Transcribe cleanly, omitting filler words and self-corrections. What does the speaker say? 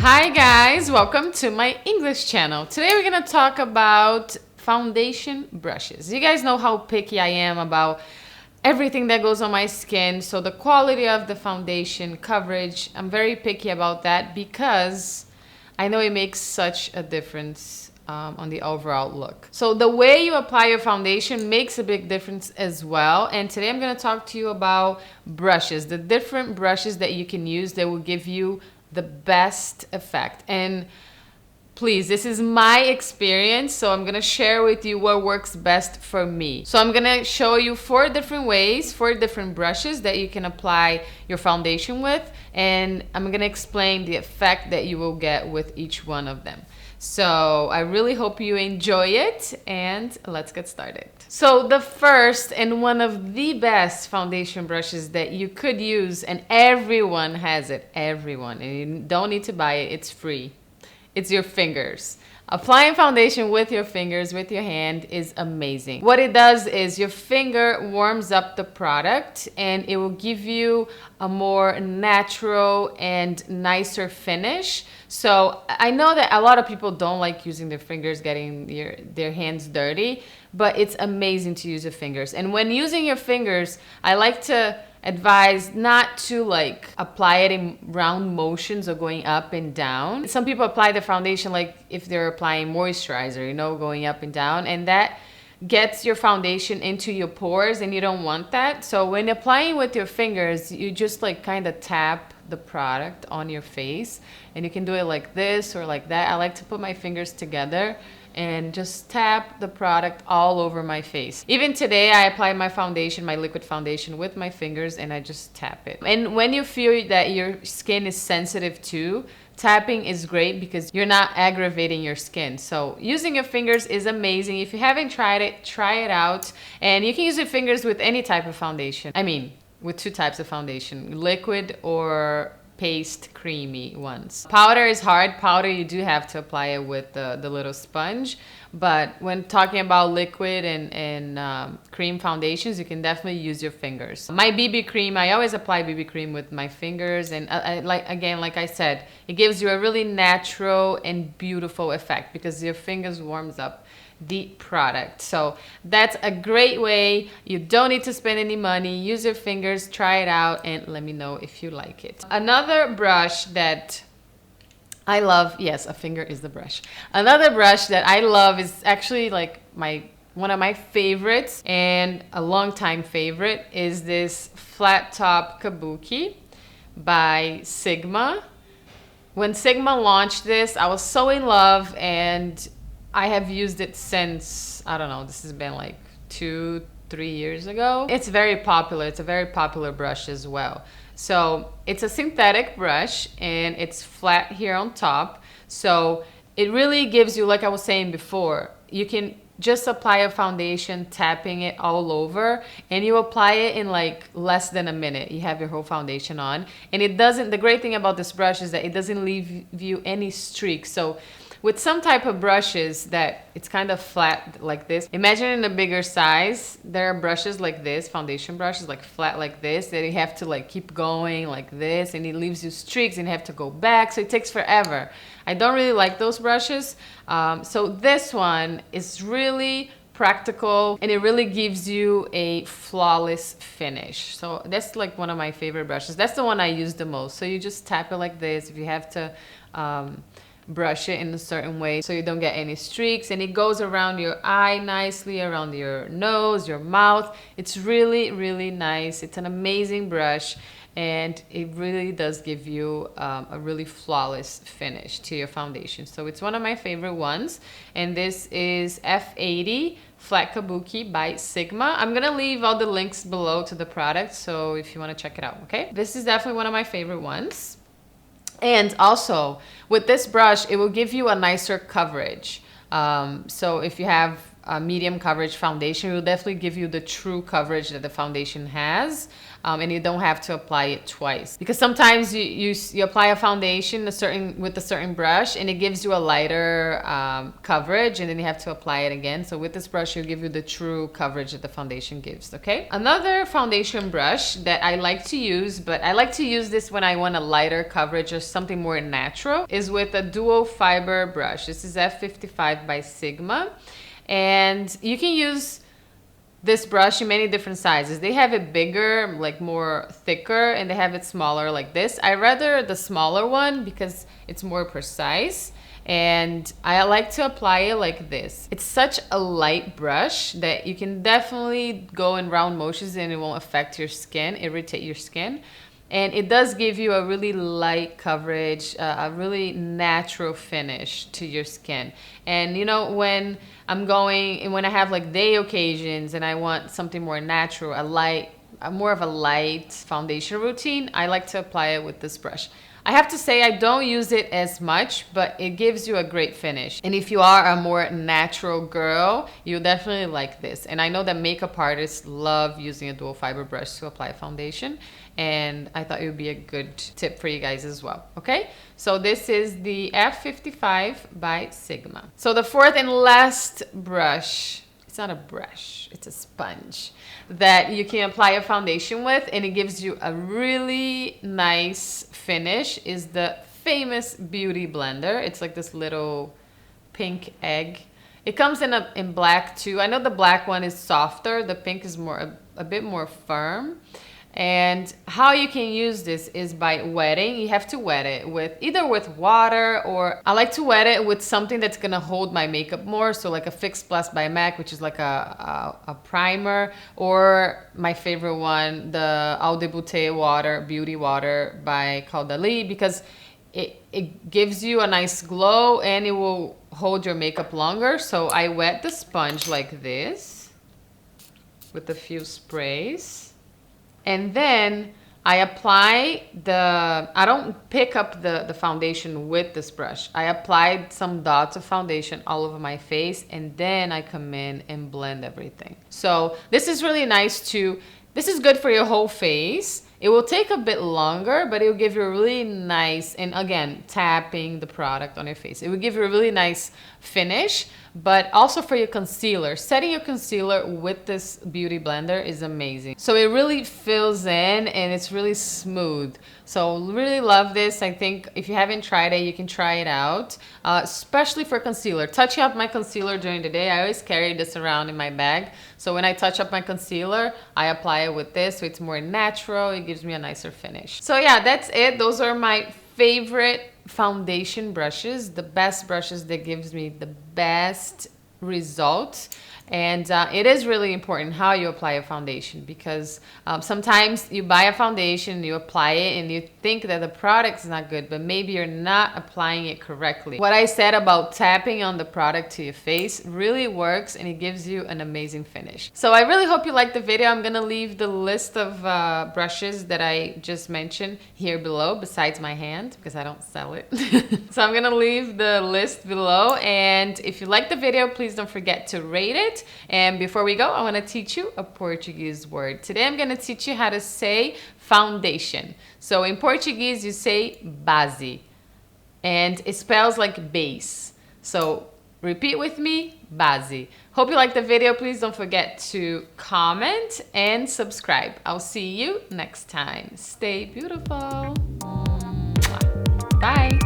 Hi guys, welcome to my English channel. Today we're gonna talk about foundation brushes. You guys know how picky I am about everything that goes on my skin. So the quality of the foundation coverage, I'm very picky about that because I know it makes such a difference on the overall look. So the way you apply your foundation makes a big difference as well. And today I'm going to talk to you about brushes, the different brushes that you can use that will give you the best effect. And please, this is my experience, so I'm gonna share with you what works best for me. So I'm gonna show you 4 different ways, 4 different brushes that you can apply your foundation with, and I'm gonna explain the effect that you will get with each one of them. So I really hope you enjoy it, and let's get started. So the first and one of the best foundation brushes that you could use, and everyone has it, everyone, and you don't need to buy it, it's free. It's your fingers. Applying foundation with your fingers, with your hand, is amazing. What it does is your finger warms up the product and it will give you a more natural and nicer finish. So I know that a lot of people don't like using their fingers, getting their hands dirty, but it's amazing to use your fingers. And when using your fingers, I like to advise not to like apply it in round motions or going up and down. Some people apply the foundation like if they're applying moisturizer, you know, going up and down, and that gets your foundation into your pores and you don't want that. So when applying with your fingers, you just like kind of tap the product on your face, and you can do it like this or like that. I like to put my fingers together and just tap the product all over my face. Even today, I apply my foundation, my liquid foundation, with my fingers, and I just tap it. And when you feel that your skin is sensitive too, tapping is great because you're not aggravating your skin. So using your fingers is amazing. If you haven't tried it, try it out. And you can use your fingers with any type of foundation. I mean, with 2 types of foundation, liquid or paste creamy ones. Powder is hard. Powder, you do have to apply it with the little sponge. But when talking about liquid and cream foundations, you can definitely use your fingers. My BB cream, I always apply BB cream with my fingers. And like I said, it gives you a really natural and beautiful effect because your fingers warms up the product. So that's a great way. You don't need to spend any money. Use your fingers, try it out, and let me know if you like it. Another brush that I love, yes, a finger is the brush. Another brush that I love is actually like one of my favorites and a long time favorite is this flat top kabuki by Sigma. When Sigma launched this, I was so in love, and I have used it since, I don't know, this has been like 2-3 years ago. It's very popular. It's a very popular brush as well. So it's a synthetic brush and it's flat here on top. So it really gives you, like I was saying before, you can just apply a foundation, tapping it all over, and you apply it in like less than a minute. You have your whole foundation on, and it doesn't, the great thing about this brush is that it doesn't leave you any streaks. So with some type of brushes that it's kind of flat like this, imagine in a bigger size, there are brushes like this, foundation brushes like flat like this, that you have to like keep going like this, and it leaves you streaks and you have to go back, so it takes forever. I don't really like those brushes. So this one is really practical and it really gives you a flawless finish. So that's like one of my favorite brushes. That's the one I use the most. So you just tap it like this if you have to brush it in a certain way so you don't get any streaks, and it goes around your eye nicely, around your nose, your mouth. It's really, really nice. It's an amazing brush, and it really does give you a really flawless finish to your foundation. So it's one of my favorite ones, and this is F80 Flat Kabuki by Sigma. I'm gonna leave all the links below to the product, so if you want to check it out, okay? This is definitely one of my favorite ones. And also with this brush, it will give you a nicer coverage. So if you have a medium coverage foundation, it will definitely give you the true coverage that the foundation has. And you don't have to apply it twice, because sometimes you apply a foundation with a certain brush and it gives you a lighter coverage, and then you have to apply it again. So with this brush, it'll give you the true coverage that the foundation gives. Okay, another foundation brush that I like to use, but I like to use this when I want a lighter coverage or something more natural, is with a dual fiber brush. This is F55 by Sigma, and you can use this brush in many different sizes. They have it bigger, like more thicker, and they have it smaller like this. I rather the smaller one because it's more precise, and I like to apply it like this. It's such a light brush that you can definitely go in round motions and it won't affect your skin, irritate your skin. And it does give you a really light coverage, a really natural finish to your skin. And you know, when I have like day occasions and I want something more natural, more of a light foundation routine, I like to apply it with this brush. I have to say I don't use it as much, but it gives you a great finish. And if you are a more natural girl, you'll definitely like this. And I know that makeup artists love using a dual fiber brush to apply foundation, and I thought it would be a good tip for you guys as well. Okay, so this is the F55 by Sigma. So the fourth and last brush, it's not a brush, it's a sponge that you can apply a foundation with, and it gives you a really nice finish, is the famous Beauty Blender. It's like this little pink egg. It comes in black too. I know the black one is softer, the pink is a bit more firm. And how you can use this is by wetting. You have to wet it either with water, or I like to wet it with something that's gonna hold my makeup more. So like a Fix Plus by MAC, which is like a primer, or my favorite one, the Eau de Beauté water, beauty water by Caudalie, because it gives you a nice glow and it will hold your makeup longer. So I wet the sponge like this with a few sprays. And then I apply I don't pick up the foundation with this brush. I applied some dots of foundation all over my face, and then I come in and blend everything. So this is really nice too. This is good for your whole face. It will take a bit longer, but it will give you a really nice, and again, tapping the product on your face, it will give you a really nice finish. But also for your concealer, setting your concealer with this beauty blender is amazing. So it really fills in and it's really smooth. So really love this. I think if you haven't tried it, you can try it out, especially for concealer. Touching up my concealer during the day, I always carry this around in my bag. So when I touch up my concealer, I apply it with this, so it's more natural. It gives me a nicer finish. So yeah, that's it. Those are my favorite foundation brushes, the best brushes that gives me the best results. And it is really important how you apply a foundation, because sometimes you buy a foundation, you apply it, and you think that the product is not good, but maybe you're not applying it correctly. What I said about tapping on the product to your face really works, and it gives you an amazing finish. So I really hope you liked the video. I'm gonna leave the list of brushes that I just mentioned here below, besides my hand, because I don't sell it. So I'm gonna leave the list below, and if you liked the video, please don't forget to rate it. And before we go, I want to teach you a Portuguese word. Today I'm going to teach you how to say foundation. So in Portuguese you say base, and it spells like base. So repeat with me, base. Hope you liked the video. Please don't forget to comment and subscribe. I'll see you next time. Stay beautiful. Bye.